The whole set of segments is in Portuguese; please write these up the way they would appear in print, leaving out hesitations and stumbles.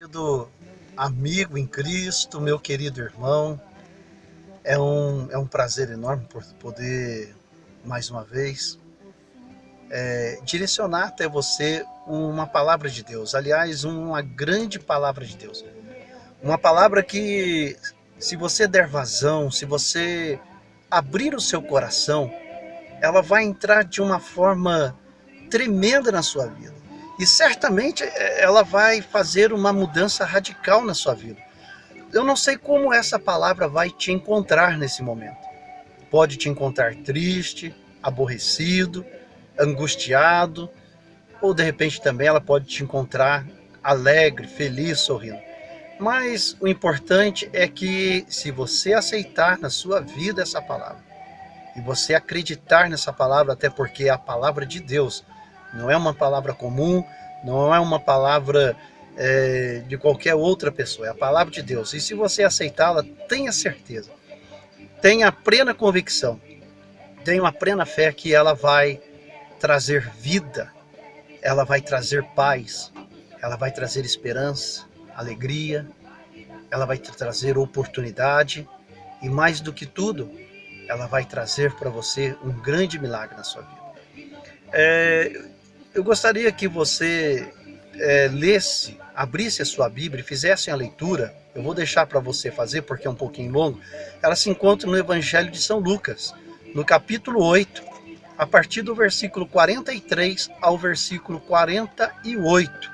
querido amigo em Cristo, meu querido irmão, é um prazer enorme por poder, mais uma vez, direcionar até você uma palavra de Deus. Aliás, uma grande palavra de Deus. Uma palavra que, se você der vazão, se você abrir o seu coração, ela vai entrar de uma forma tremenda na sua vida. E certamente ela vai fazer uma mudança radical na sua vida. Eu não sei como essa palavra vai te encontrar nesse momento. Pode te encontrar triste, aborrecido, angustiado, ou de repente também ela pode te encontrar alegre, feliz, sorrindo. Mas o importante é que, se você aceitar na sua vida essa palavra, e você acreditar nessa palavra, até porque é a palavra de Deus, não é uma palavra comum, não é uma palavra de qualquer outra pessoa, é a palavra de Deus. E se você aceitá-la, tenha certeza, tenha plena convicção, tenha uma plena fé que ela vai trazer vida, ela vai trazer paz, ela vai trazer esperança, alegria, ela vai trazer oportunidade e, mais do que tudo, ela vai trazer para você um grande milagre na sua vida. Eu gostaria que você lesse, abrisse a sua Bíblia e fizesse a leitura. Eu vou deixar para você fazer porque é um pouquinho longo. Ela se encontra no Evangelho de São Lucas, no capítulo 8, a partir do versículo 43 ao versículo 48.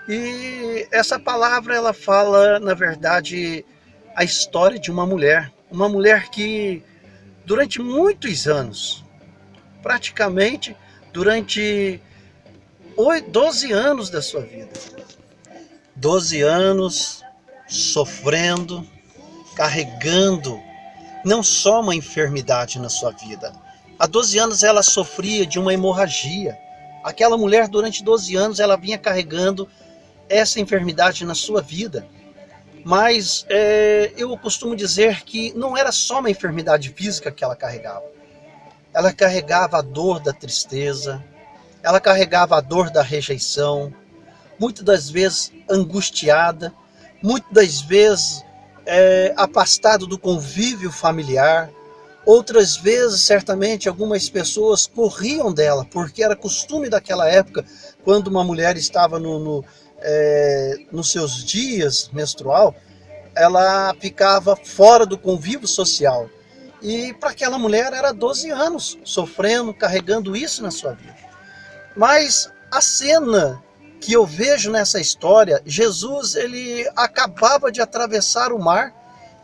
E essa palavra, ela fala, na verdade, a história de uma mulher que durante muitos anos, praticamente durante 12 anos da sua vida, 12 anos sofrendo, carregando não só uma enfermidade na sua vida. Há 12 anos ela sofria de uma hemorragia. Aquela mulher, durante 12 anos, ela vinha carregando essa enfermidade na sua vida. Mas eu costumo dizer que não era só uma enfermidade física que ela carregava. Ela carregava a dor da tristeza, ela carregava a dor da rejeição, muitas das vezes angustiada, muitas das vezes afastado do convívio familiar. Outras vezes, certamente, algumas pessoas corriam dela, porque era costume daquela época, quando uma mulher estava nos seus dias menstrual, ela ficava fora do convívio social. E para aquela mulher era 12 anos sofrendo, carregando isso na sua vida. Mas a cena que eu vejo nessa história, Jesus, ele acabava de atravessar o mar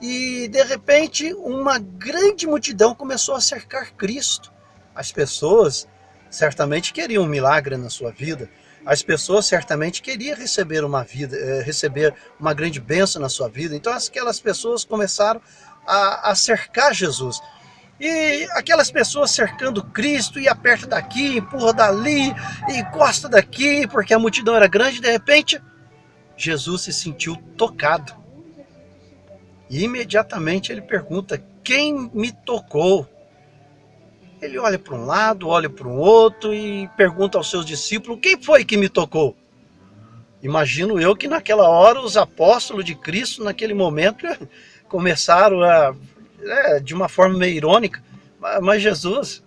e, de repente, uma grande multidão começou a cercar Cristo. As pessoas certamente queriam um milagre na sua vida. As pessoas certamente queriam receber uma grande bênção na sua vida. Então aquelas pessoas começaram a cercar Jesus. E aquelas pessoas cercando Cristo, e aperta daqui, empurra dali, e encosta daqui, porque a multidão era grande. De repente, Jesus se sentiu tocado. E imediatamente ele pergunta: quem me tocou? Ele olha para um lado, olha para o outro e pergunta aos seus discípulos: quem foi que me tocou? Imagino eu que naquela hora os apóstolos de Cristo, naquele momento, começaram de uma forma meio irônica: mas Jesus,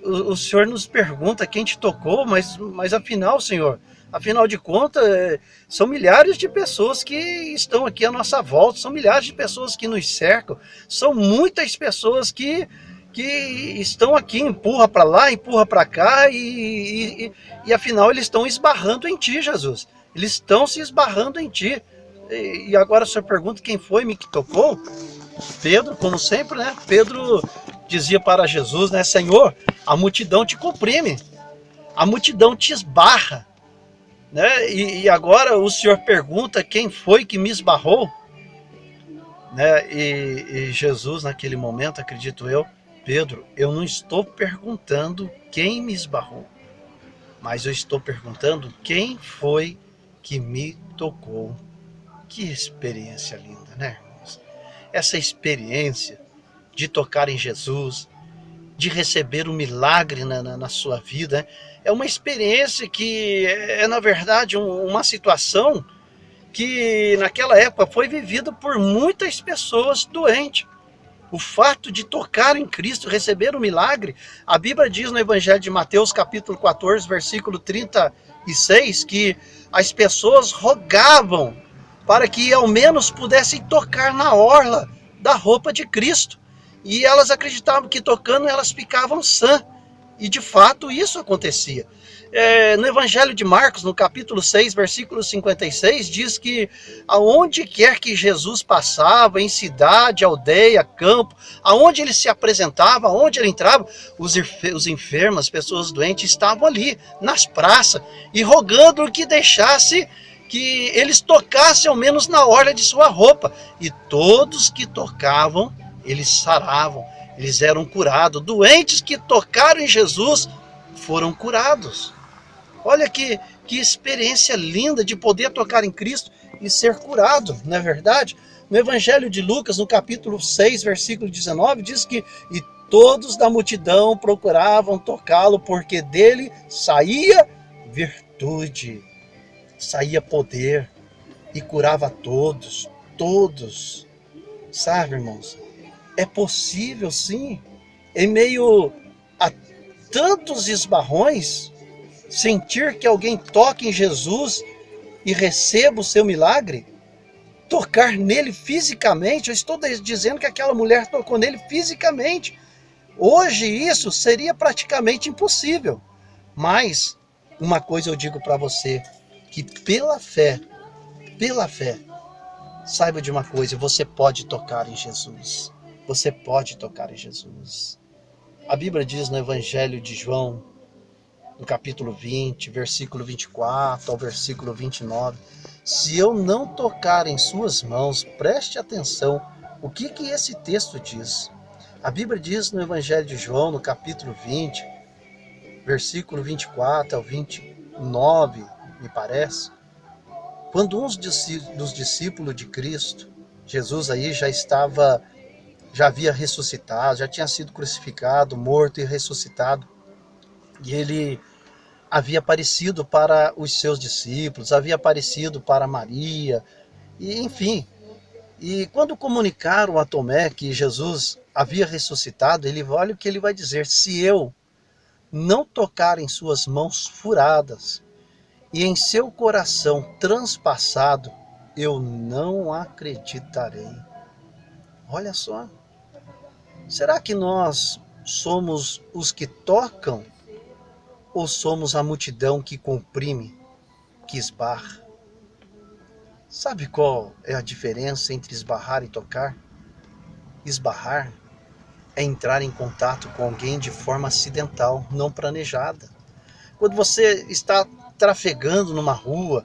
o Senhor nos pergunta quem te tocou, mas afinal, Senhor, afinal de contas, são milhares de pessoas que estão aqui à nossa volta, são milhares de pessoas que nos cercam, são muitas pessoas que estão aqui, empurra para lá, empurra para cá, e afinal eles estão esbarrando em ti, Jesus. Eles estão se esbarrando em ti. E agora o Senhor pergunta quem foi me que tocou? Pedro, como sempre, né? Pedro dizia para Jesus, né? Senhor, a multidão te comprime, a multidão te esbarra, né? E agora o Senhor pergunta quem foi que me esbarrou, né? E Jesus, naquele momento, acredito eu: Pedro, eu não estou perguntando quem me esbarrou, mas eu estou perguntando quem foi que me tocou. Que experiência linda, né, irmãos? Essa experiência de tocar em Jesus, de receber um milagre na sua vida, é uma experiência que na verdade, uma situação que naquela época foi vivido por muitas pessoas doentes. O fato de tocar em Cristo, receber o milagre, a Bíblia diz no Evangelho de Mateus, capítulo 14, versículo 36, que as pessoas rogavam para que ao menos pudessem tocar na orla da roupa de Cristo. E elas acreditavam que tocando elas ficavam sã. E de fato isso acontecia. No Evangelho de Marcos, no capítulo 6, versículo 56, diz que aonde quer que Jesus passava, em cidade, aldeia, campo, aonde ele se apresentava, aonde ele entrava, os enfermos, as pessoas doentes estavam ali, nas praças, e rogando que deixasse que eles tocassem ao menos na orla de sua roupa. E todos que tocavam, eles saravam, eles eram curados. Doentes que tocaram em Jesus foram curados. Olha que experiência linda de poder tocar em Cristo e ser curado, não é verdade? No Evangelho de Lucas, no capítulo 6, versículo 19, diz que e todos da multidão procuravam tocá-lo, porque dele saía virtude, saía poder e curava todos, todos. Sabe, irmãos? É possível, sim, em meio a tantos esbarrões, sentir que alguém toque em Jesus e receba o seu milagre, tocar nele fisicamente. Eu estou dizendo que aquela mulher tocou nele fisicamente. Hoje isso seria praticamente impossível. Mas uma coisa eu digo para você, que pela fé, saiba de uma coisa, você pode tocar em Jesus. Você pode tocar em Jesus. A Bíblia diz no Evangelho de João, no capítulo 20, versículo 24 ao versículo 29, se eu não tocar em suas mãos, preste atenção, o que esse texto diz? A Bíblia diz no Evangelho de João, no capítulo 20, versículo 24 ao 29, me parece, quando um dos discípulos de Cristo, Jesus aí já havia ressuscitado, já tinha sido crucificado, morto e ressuscitado, e ele havia aparecido para os seus discípulos, havia aparecido para Maria, e enfim. E quando comunicaram a Tomé que Jesus havia ressuscitado, olha o que ele vai dizer: se eu não tocar em suas mãos furadas e em seu coração transpassado, eu não acreditarei. Olha só. Será que nós somos os que tocam ou somos a multidão que comprime, que esbarra? Sabe qual é a diferença entre esbarrar e tocar? Esbarrar é entrar em contato com alguém de forma acidental, não planejada. Quando você está trafegando numa rua,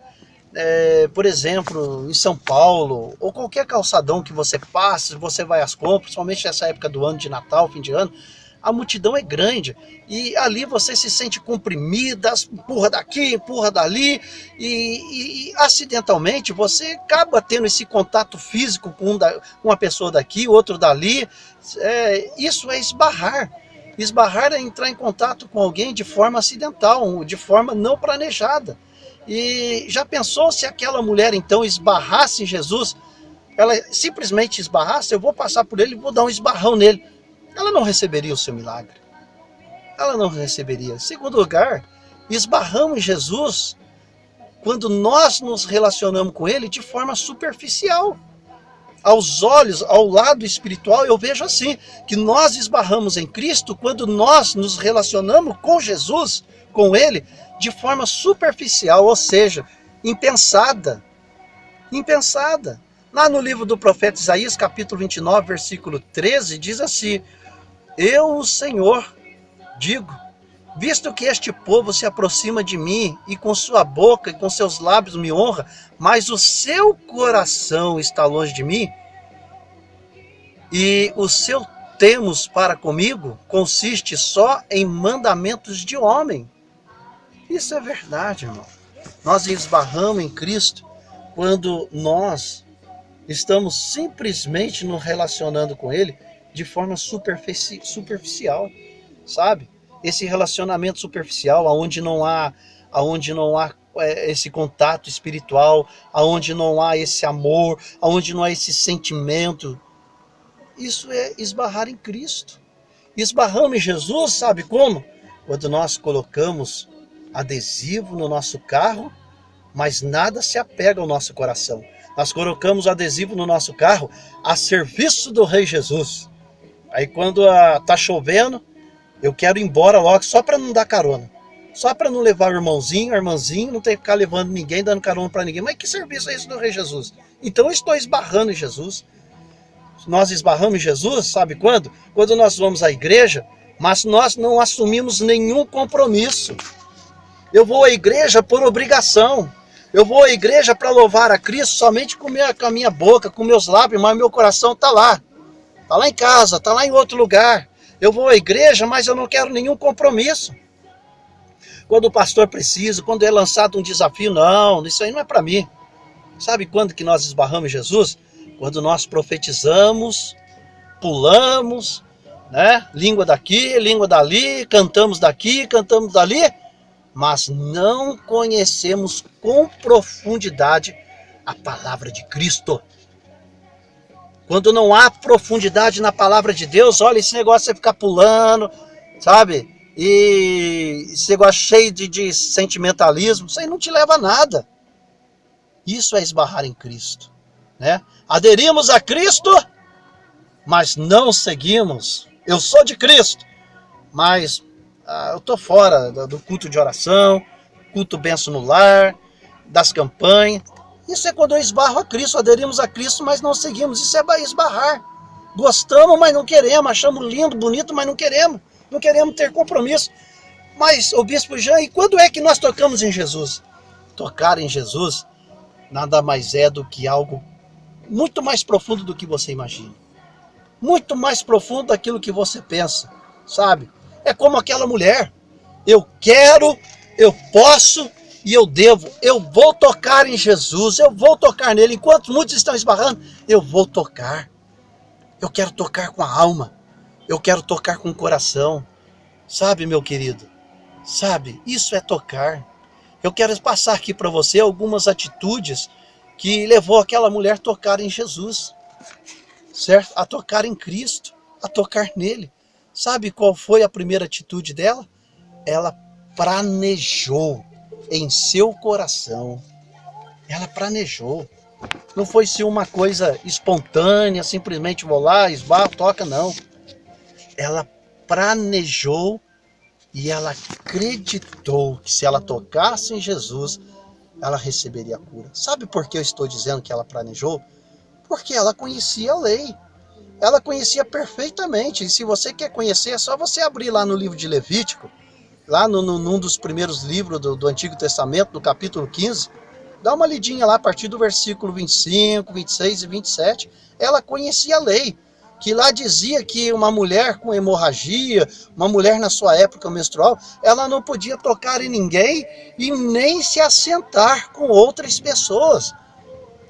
por exemplo, em São Paulo, ou qualquer calçadão que você passe, você vai às compras, principalmente nessa época do ano de Natal, fim de ano, a multidão é grande e ali você se sente comprimida, empurra daqui, empurra dali e acidentalmente você acaba tendo esse contato físico com uma pessoa daqui, outro dali. Isso é esbarrar. Esbarrar é entrar em contato com alguém de forma acidental, de forma não planejada. E já pensou se aquela mulher então esbarrasse em Jesus? Ela simplesmente esbarrasse, eu vou passar por ele e vou dar um esbarrão nele. Ela não receberia o seu milagre. Ela não receberia. Em segundo lugar, esbarramos em Jesus quando nós nos relacionamos com ele de forma superficial. Aos olhos, ao lado espiritual, eu vejo assim, que nós esbarramos em Cristo quando nós nos relacionamos com Jesus, com ele, de forma superficial, ou seja, impensada. Impensada. Lá no livro do profeta Isaías, capítulo 29, versículo 13, diz assim: eu, o Senhor, digo, visto que este povo se aproxima de mim e com sua boca e com seus lábios me honra, mas o seu coração está longe de mim e o seu temos para comigo consiste só em mandamentos de homem. Isso é verdade, irmão. Nós esbarramos em Cristo quando nós estamos simplesmente nos relacionando com ele de forma superficial, sabe? Esse relacionamento superficial, onde não há esse contato espiritual, aonde não há esse amor, aonde não há esse sentimento. Isso é esbarrar em Cristo. Esbarramos em Jesus, sabe como? Quando nós colocamos adesivo no nosso carro, mas nada se apega ao nosso coração. Nós colocamos adesivo no nosso carro a serviço do Rei Jesus. Aí quando tá chovendo, eu quero ir embora logo só para não dar carona. Só para não levar o irmãozinho, a irmãzinha, não ter que ficar levando ninguém, dando carona para ninguém. Mas que serviço é esse do Rei Jesus? Então eu estou esbarrando em Jesus. Nós esbarramos em Jesus, sabe quando? Quando nós vamos à igreja, mas nós não assumimos nenhum compromisso. Eu vou à igreja por obrigação. Eu vou à igreja para louvar a Cristo somente com a minha boca, com meus lábios, mas meu coração está lá. Está lá em casa, está lá em outro lugar. Eu vou à igreja, mas eu não quero nenhum compromisso. Quando o pastor precisa, quando é lançado um desafio, não, isso aí não é para mim. Sabe quando que nós esbarramos em Jesus? Quando nós profetizamos, pulamos, né? Língua daqui, língua dali, cantamos daqui, cantamos dali, mas não conhecemos com profundidade a palavra de Cristo. Quando não há profundidade na palavra de Deus, olha, esse negócio de você ficar pulando, sabe? E esse negócio cheio de sentimentalismo, isso aí não te leva a nada. Isso é esbarrar em Cristo, né? Aderimos a Cristo, mas não seguimos. Eu sou de Cristo, mas eu estou fora do culto de oração, culto benção no lar, das campanhas. Isso é quando eu esbarro a Cristo, aderimos a Cristo, mas não seguimos. Isso é esbarrar. Gostamos, mas não queremos. Achamos lindo, bonito, mas não queremos. Não queremos ter compromisso. Mas, o Bispo Jean, e quando é que nós tocamos em Jesus? Tocar em Jesus nada mais é do que algo muito mais profundo do que você imagina. Muito mais profundo daquilo que você pensa, sabe? É como aquela mulher. Eu quero, eu posso e eu devo. Eu vou tocar em Jesus, eu vou tocar nele. Enquanto muitos estão esbarrando, eu vou tocar. Eu quero tocar com a alma. Eu quero tocar com o coração. Sabe, meu querido? Sabe, isso é tocar. Eu quero passar aqui para você algumas atitudes que levou aquela mulher a tocar em Jesus, certo? A tocar em Cristo, a tocar nele. Sabe qual foi a primeira atitude dela? Ela planejou em seu coração. Ela planejou. Não foi se uma coisa espontânea, simplesmente vou lá, esbarro, toca, não. Ela planejou e ela acreditou que se ela tocasse em Jesus, ela receberia a cura. Sabe por que eu estou dizendo que ela planejou? Porque ela conhecia a lei. Ela conhecia perfeitamente. E se você quer conhecer, é só você abrir lá no livro de Levítico, lá num dos primeiros livros do Antigo Testamento, no capítulo 15, dá uma lidinha lá a partir do versículo 25, 26 e 27. Ela conhecia a lei, que lá dizia que uma mulher com hemorragia, uma mulher na sua época menstrual, ela não podia tocar em ninguém e nem se assentar com outras pessoas.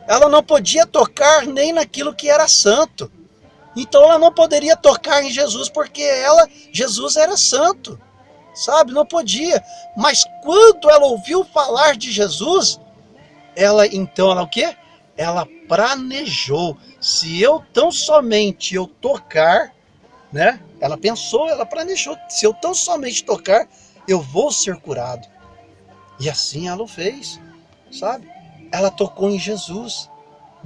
Ela não podia tocar nem naquilo que era santo. Então ela não poderia tocar em Jesus porque Jesus era santo, sabe? Não podia. Mas quando ela ouviu falar de Jesus, ela o quê? Ela planejou. Se eu tão somente eu tocar, né? Ela pensou, ela planejou. Se eu tão somente tocar, eu vou ser curado. E assim ela o fez, sabe? Ela tocou em Jesus.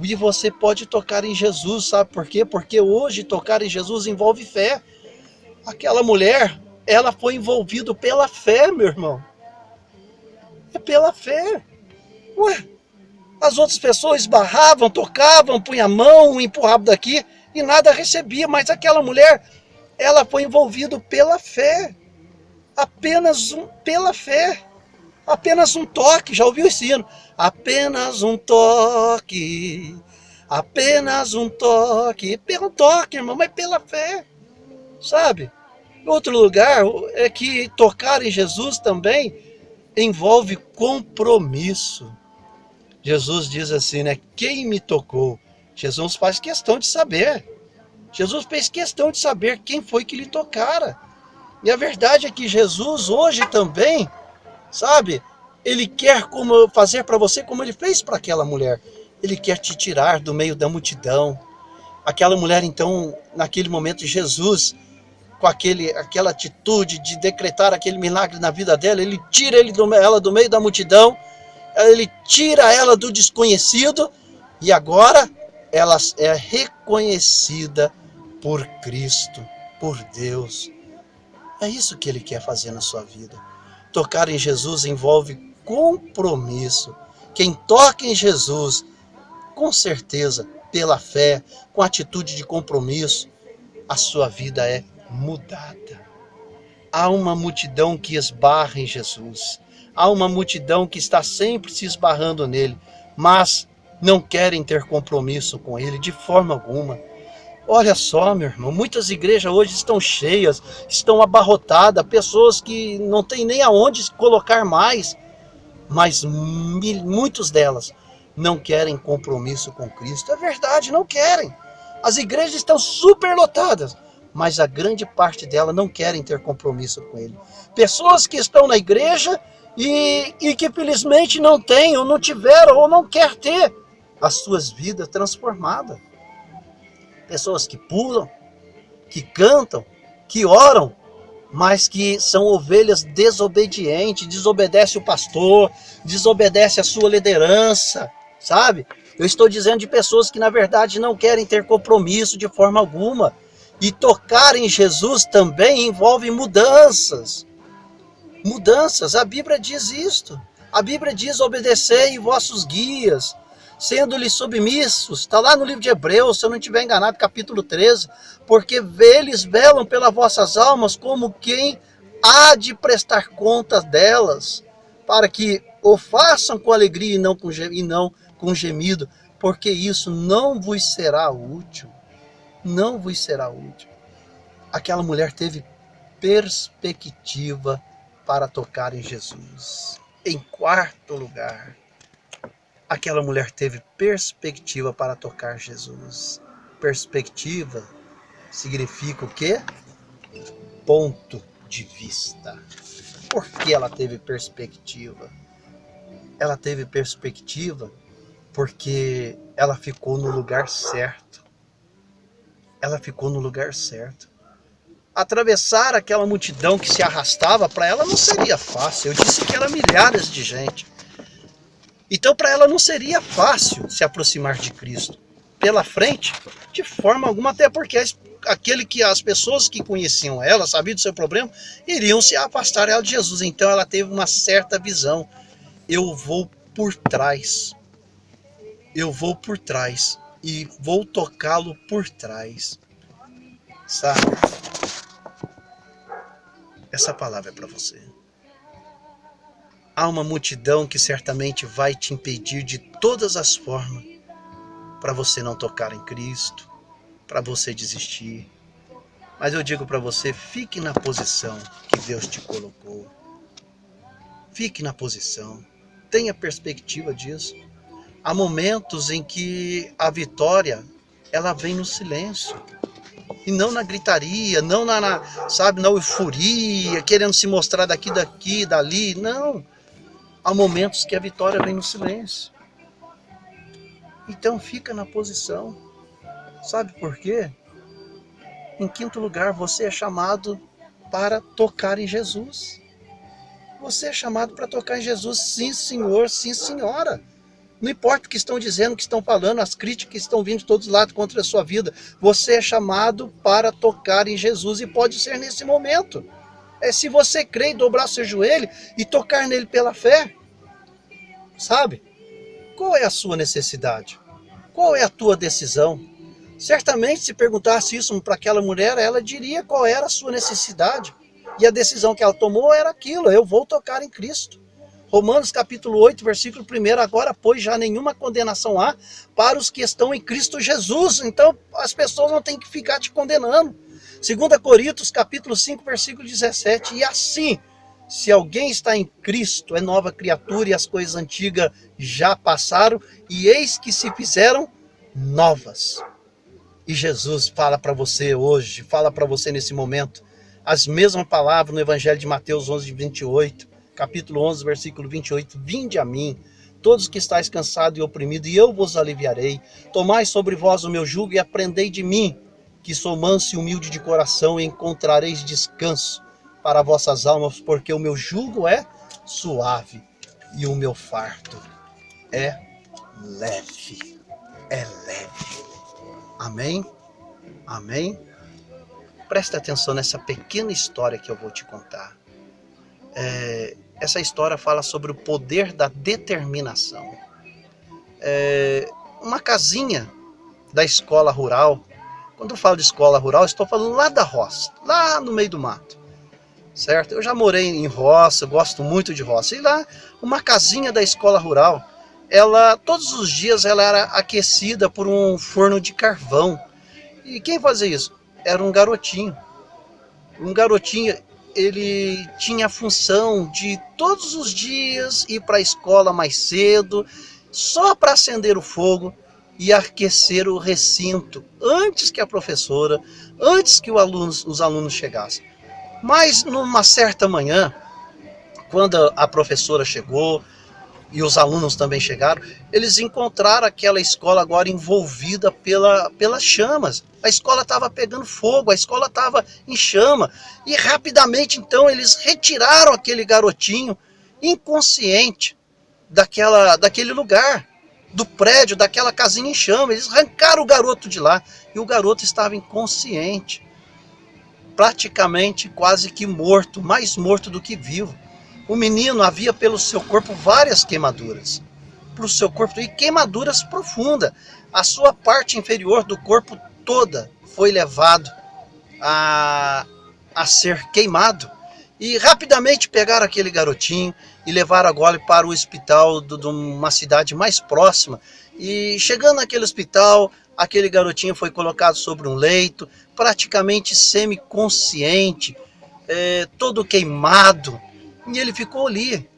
E você pode tocar em Jesus, sabe por quê? Porque hoje tocar em Jesus envolve fé. Aquela mulher, ela foi envolvida pela fé, meu irmão. É pela fé. Ué, as outras pessoas esbarravam, tocavam, punham a mão, empurravam daqui e nada recebia. Mas aquela mulher, ela foi envolvida pela fé. Pela fé. Apenas um toque, já ouviu esse hino? Apenas um toque, apenas um toque. Pelo toque, irmão, mas pela fé, sabe? Outro lugar é que tocar em Jesus também envolve compromisso. Jesus diz assim, né? Quem me tocou? Jesus faz questão de saber. Jesus fez questão de saber quem foi que lhe tocara. E a verdade é que Jesus hoje também, sabe? Ele quer fazer para você como ele fez para aquela mulher. Ele quer te tirar do meio da multidão. Aquela mulher, então, naquele momento, Jesus, com aquela atitude de decretar aquele milagre na vida dela, ele tira ela do meio da multidão, ele tira ela do desconhecido, e agora ela é reconhecida por Cristo, por Deus. É isso que ele quer fazer na sua vida. Tocar em Jesus envolve compromisso. Quem toca em Jesus, com certeza, pela fé, com atitude de compromisso, a sua vida é mudada. Há uma multidão que esbarra em Jesus. Há uma multidão que está sempre se esbarrando nele, mas não querem ter compromisso com ele de forma alguma. Olha só, meu irmão, muitas igrejas hoje estão cheias, estão abarrotadas, pessoas que não têm nem aonde colocar mais, mas muitas delas não querem compromisso com Cristo. É verdade, não querem. As igrejas estão superlotadas, mas a grande parte delas não querem ter compromisso com Ele. Pessoas que estão na igreja e que felizmente não têm, ou não tiveram, ou não quer ter as suas vidas transformadas. Pessoas que pulam, que cantam, que oram, mas que são ovelhas desobedientes, desobedece o pastor, desobedece a sua liderança, sabe? Eu estou dizendo de pessoas que na verdade não querem ter compromisso de forma alguma. E tocar em Jesus também envolve mudanças. Mudanças, a Bíblia diz isto. A Bíblia diz: obedecei vossos guias, sendo-lhes submissos. Está lá no livro de Hebreus, se eu não estiver enganado, capítulo 13. Porque eles velam pelas vossas almas como quem há de prestar contas delas, para que o façam com alegria e não com gemido, porque isso não vos será útil. Não vos será útil. Aquela mulher teve perspectiva para tocar em Jesus. Em quarto lugar, aquela mulher teve perspectiva para tocar Jesus. Perspectiva significa o quê? Ponto de vista. Por que ela teve perspectiva? Ela teve perspectiva porque ela ficou no lugar certo. Ela ficou no lugar certo. Atravessar aquela multidão que se arrastava, para ela não seria fácil. Eu disse que era milhares de gente. Então, para ela não seria fácil se aproximar de Cristo. Pela frente, de forma alguma, até porque as pessoas que conheciam ela, sabiam do seu problema, iriam se afastar ela de Jesus. Então, ela teve uma certa visão. Eu vou por trás. Eu vou por trás. E vou tocá-lo por trás. Sabe? Essa palavra é para você. Há uma multidão que certamente vai te impedir de todas as formas para você não tocar em Cristo, para você desistir. Mas eu digo para você, fique na posição que Deus te colocou. Fique na posição. Tenha perspectiva disso. Há momentos em que a vitória, ela vem no silêncio. E não na gritaria, não na euforia, querendo se mostrar daqui, dali. Não. Há momentos que a vitória vem no silêncio. Então fica na posição. Sabe por quê? Em quinto lugar, você é chamado para tocar em Jesus. Você é chamado para tocar em Jesus. Sim, senhor, sim, senhora. Não importa o que estão dizendo, o que estão falando, as críticas que estão vindo de todos os lados contra a sua vida. Você é chamado para tocar em Jesus e pode ser nesse momento. Se você crer e dobrar seu joelho e tocar nele pela fé. Sabe? Qual é a sua necessidade? Qual é a tua decisão? Certamente, se perguntasse isso para aquela mulher, ela diria qual era a sua necessidade. E a decisão que ela tomou era aquilo: eu vou tocar em Cristo. Romanos capítulo 8, versículo 1, agora, pois, já nenhuma condenação há para os que estão em Cristo Jesus. Então, as pessoas não têm que ficar te condenando. 2 Coríntios capítulo 5, versículo 17, e assim, se alguém está em Cristo, é nova criatura, e as coisas antigas já passaram, e eis que se fizeram novas. E Jesus fala para você hoje, fala para você nesse momento, as mesmas palavras no Evangelho de Mateus 11, 28, capítulo 11, versículo 28, vinde a mim, todos que estáis cansados e oprimidos, e eu vos aliviarei. Tomai sobre vós o meu jugo e aprendei de mim, que sou manso e humilde de coração, e encontrareis descanso para vossas almas, porque o meu jugo é suave e o meu fardo é leve. É leve. Amém? Amém? Presta atenção nessa pequena história que eu vou te contar. Essa história fala sobre o poder da determinação. Uma casinha da escola rural. Quando eu falo de escola rural, estou falando lá da roça, lá no meio do mato, certo? Eu já morei em roça, gosto muito de roça. E lá, uma casinha da escola rural, todos os dias ela era aquecida por um forno de carvão. E quem fazia isso? Era um garotinho. Um garotinho, ele tinha a função de todos os dias ir para a escola mais cedo, só para acender o fogo e aquecer o recinto antes que a professora, antes que os alunos chegassem. Mas numa certa manhã, quando a professora chegou e os alunos também chegaram, eles encontraram aquela escola agora envolvida pelas chamas. A escola estava pegando fogo, a escola estava em chama. E rapidamente, então, eles retiraram aquele garotinho inconsciente daquele lugar, do prédio, daquela casinha em chama. Eles arrancaram o garoto de lá e o garoto estava inconsciente, praticamente quase que morto, mais morto do que vivo. O menino havia pelo seu corpo várias queimaduras, pelo seu corpo, e queimaduras profundas. A sua parte inferior do corpo toda foi levado a ser queimado. E rapidamente pegaram aquele garotinho e levaram agora para o hospital de uma cidade mais próxima. E chegando naquele hospital, aquele garotinho foi colocado sobre um leito, praticamente semiconsciente, todo queimado. E ele ficou ali.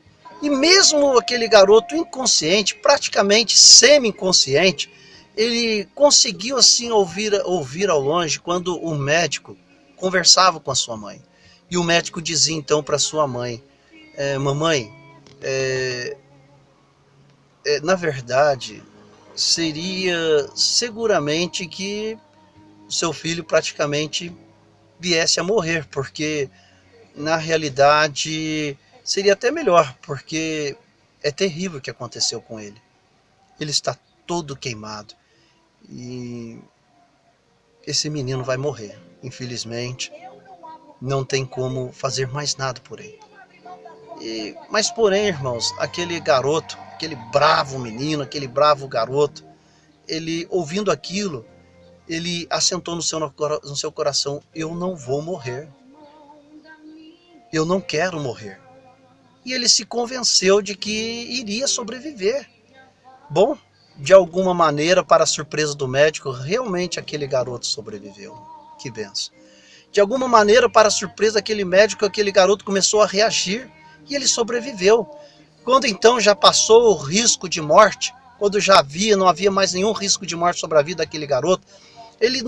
E mesmo aquele garoto inconsciente, praticamente semi-inconsciente, ele conseguiu assim ouvir ao longe quando o médico conversava com a sua mãe. E o médico dizia então para sua mãe, mamãe, na verdade, seria seguramente que o seu filho praticamente viesse a morrer, porque na realidade seria até melhor, porque é terrível o que aconteceu com ele. Ele está todo queimado e esse menino vai morrer. Infelizmente, não tem como fazer mais nada por ele. Mas porém, irmãos, aquele garoto, aquele bravo menino, aquele bravo garoto, ele ouvindo aquilo, ele assentou no seu coração: eu não vou morrer. Eu não quero morrer. E ele se convenceu de que iria sobreviver. Bom, de alguma maneira, para a surpresa do médico, realmente aquele garoto sobreviveu. Que benção. De alguma maneira, para a surpresa daquele médico, aquele garoto começou a reagir e ele sobreviveu. Quando então já passou o risco de morte, quando já não havia mais nenhum risco de morte sobre a vida daquele garoto, ele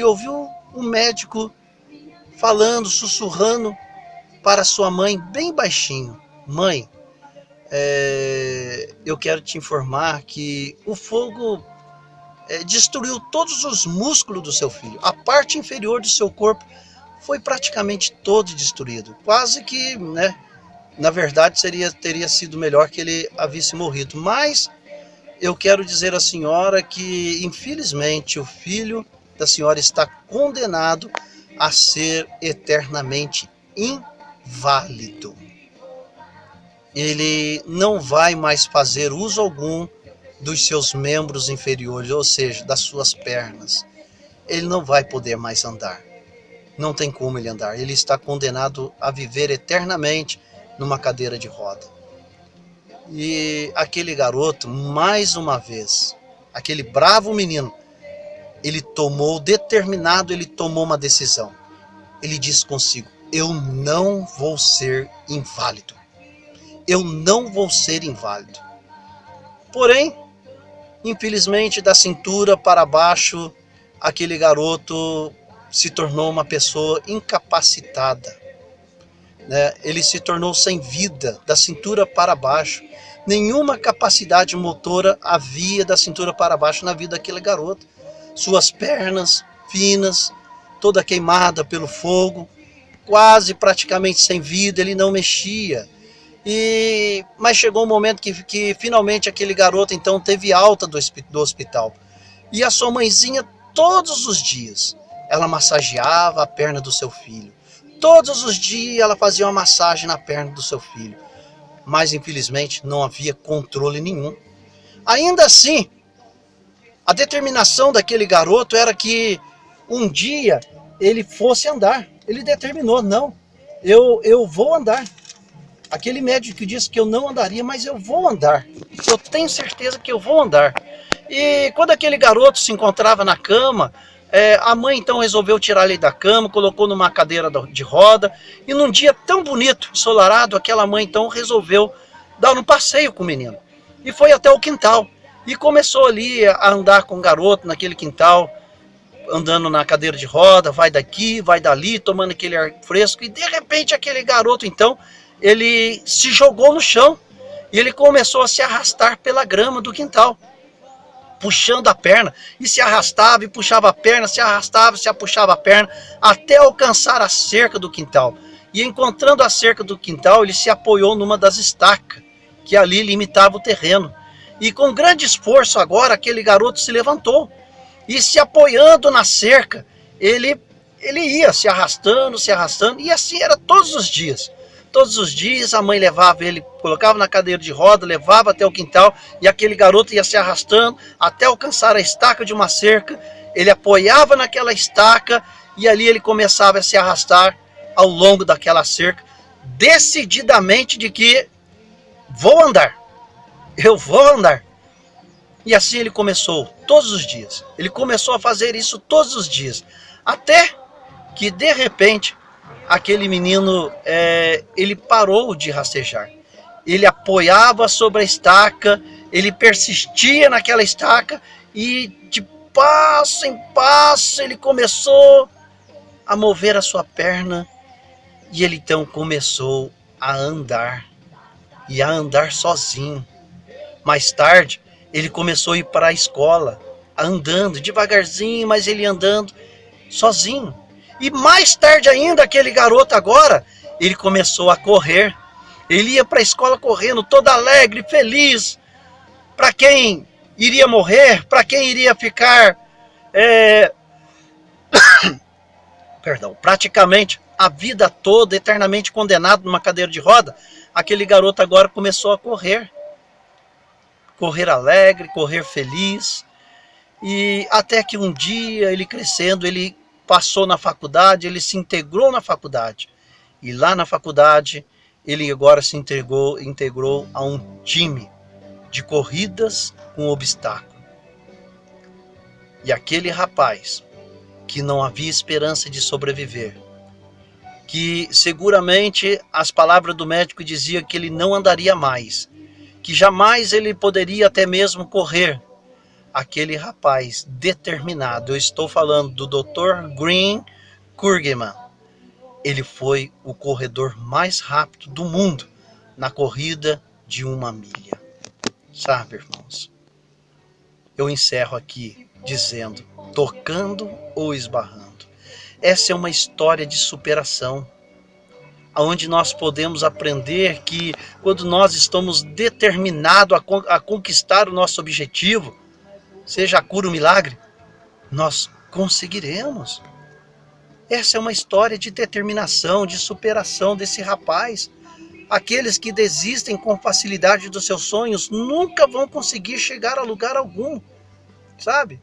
ouviu o médico falando, sussurrando para sua mãe bem baixinho: mãe, eu quero te informar que o fogo destruiu todos os músculos do seu filho. A parte inferior do seu corpo foi praticamente todo destruído. Quase que, na verdade, teria sido melhor que ele havia morrido. Mas eu quero dizer à senhora que, infelizmente, o filho da senhora está condenado a ser eternamente inválido. Ele não vai mais fazer uso algum dos seus membros inferiores, ou seja, das suas pernas. Ele não vai poder mais andar. Não tem como ele andar. Ele está condenado a viver eternamente numa cadeira de roda. E aquele garoto, mais uma vez, aquele bravo menino, ele tomou uma decisão. Ele disse consigo: eu não vou ser inválido. Eu não vou ser inválido. Porém, infelizmente, da cintura para baixo, aquele garoto se tornou uma pessoa incapacitada. né? Ele se tornou sem vida, da cintura para baixo. Nenhuma capacidade motora havia da cintura para baixo na vida daquele garoto. Suas pernas finas, toda queimada pelo fogo, quase praticamente sem vida, ele não mexia. Mas chegou um momento que finalmente aquele garoto então teve alta do hospital. E a sua mãezinha, todos os dias, ela massageava a perna do seu filho. Todos os dias ela fazia uma massagem na perna do seu filho. Mas infelizmente não havia controle nenhum. Ainda assim, a determinação daquele garoto era que um dia ele fosse andar. Ele determinou, não, eu vou andar. Aquele médico disse que eu não andaria, mas eu vou andar. Eu tenho certeza que eu vou andar. E quando aquele garoto se encontrava na cama, a mãe então resolveu tirar ele da cama, colocou numa cadeira de roda, e num dia tão bonito, ensolarado, aquela mãe então resolveu dar um passeio com o menino. E foi até o quintal, e começou ali a andar com o garoto naquele quintal, andando na cadeira de roda, vai daqui, vai dali, tomando aquele ar fresco, e de repente aquele garoto então, ele se jogou no chão, e ele começou a se arrastar pela grama do quintal, puxando a perna, e se arrastava e puxava a perna, se arrastava, se puxava a perna, até alcançar a cerca do quintal. E encontrando a cerca do quintal, ele se apoiou numa das estacas, que ali limitava o terreno. E com grande esforço agora, aquele garoto se levantou, e se apoiando na cerca, ele ia se arrastando, e assim era todos os dias. Todos os dias a mãe levava ele, colocava na cadeira de roda, levava até o quintal, e aquele garoto ia se arrastando até alcançar a estaca de uma cerca. Ele apoiava naquela estaca e ali ele começava a se arrastar ao longo daquela cerca, decididamente de que vou andar, eu vou andar. E assim ele começou todos os dias. Ele começou a fazer isso todos os dias, até que de repente aquele menino, ele parou de rastejar. Ele apoiava sobre a estaca, ele persistia naquela estaca, e de passo em passo ele começou a mover a sua perna, e ele então começou a andar, e a andar sozinho. Mais tarde, ele começou a ir para a escola, andando devagarzinho, mas ele andando sozinho. E mais tarde ainda, aquele garoto agora, ele começou a correr. Ele ia para a escola correndo, todo alegre, feliz. Para quem iria morrer, para quem iria ficar, praticamente a vida toda, eternamente condenado numa cadeira de roda, aquele garoto agora começou a correr. Correr alegre, correr feliz. E até que um dia, ele crescendo, ele passou na faculdade, ele se integrou na faculdade. E lá na faculdade, ele agora se integrou a um time de corridas com obstáculo. E aquele rapaz, que não havia esperança de sobreviver, que seguramente as palavras do médico diziam que ele não andaria mais, que jamais ele poderia até mesmo correr, aquele rapaz determinado, eu estou falando do Dr. Green Kurgman, ele foi o corredor mais rápido do mundo na corrida de 1 milha. Sabe, irmãos, eu encerro aqui dizendo, tocando ou esbarrando. Essa é uma história de superação, onde nós podemos aprender que quando nós estamos determinados a conquistar o nosso objetivo, seja a cura ou milagre, nós conseguiremos. Essa é uma história de determinação, de superação desse rapaz. Aqueles que desistem com facilidade dos seus sonhos nunca vão conseguir chegar a lugar algum, sabe?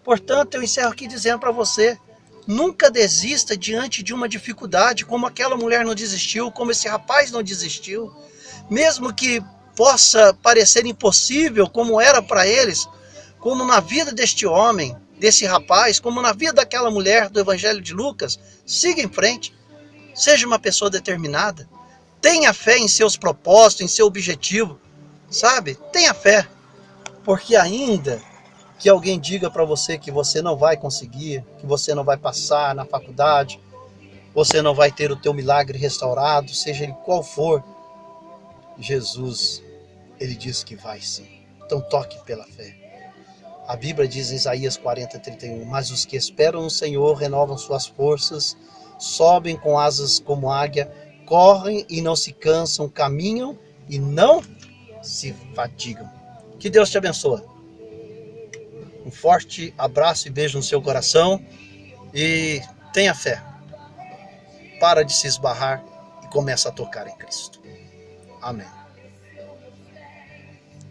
Portanto, eu encerro aqui dizendo para você, nunca desista diante de uma dificuldade, como aquela mulher não desistiu, como esse rapaz não desistiu. Mesmo que possa parecer impossível, como era para eles, como na vida deste homem, desse rapaz, como na vida daquela mulher do Evangelho de Lucas, siga em frente. Seja uma pessoa determinada. Tenha fé em seus propósitos, em seu objetivo, sabe? Tenha fé, porque ainda que alguém diga para você que você não vai conseguir, que você não vai passar na faculdade, você não vai ter o teu milagre restaurado, seja ele qual for. Jesus, ele diz que vai sim. Então toque pela fé. A Bíblia diz em Isaías 40:31, mas os que esperam no Senhor renovam suas forças, sobem com asas como águia, correm e não se cansam, caminham e não se fatigam. Que Deus te abençoe. Um forte abraço e beijo no seu coração e tenha fé. Para de se esbarrar e começa a tocar em Cristo. Amém.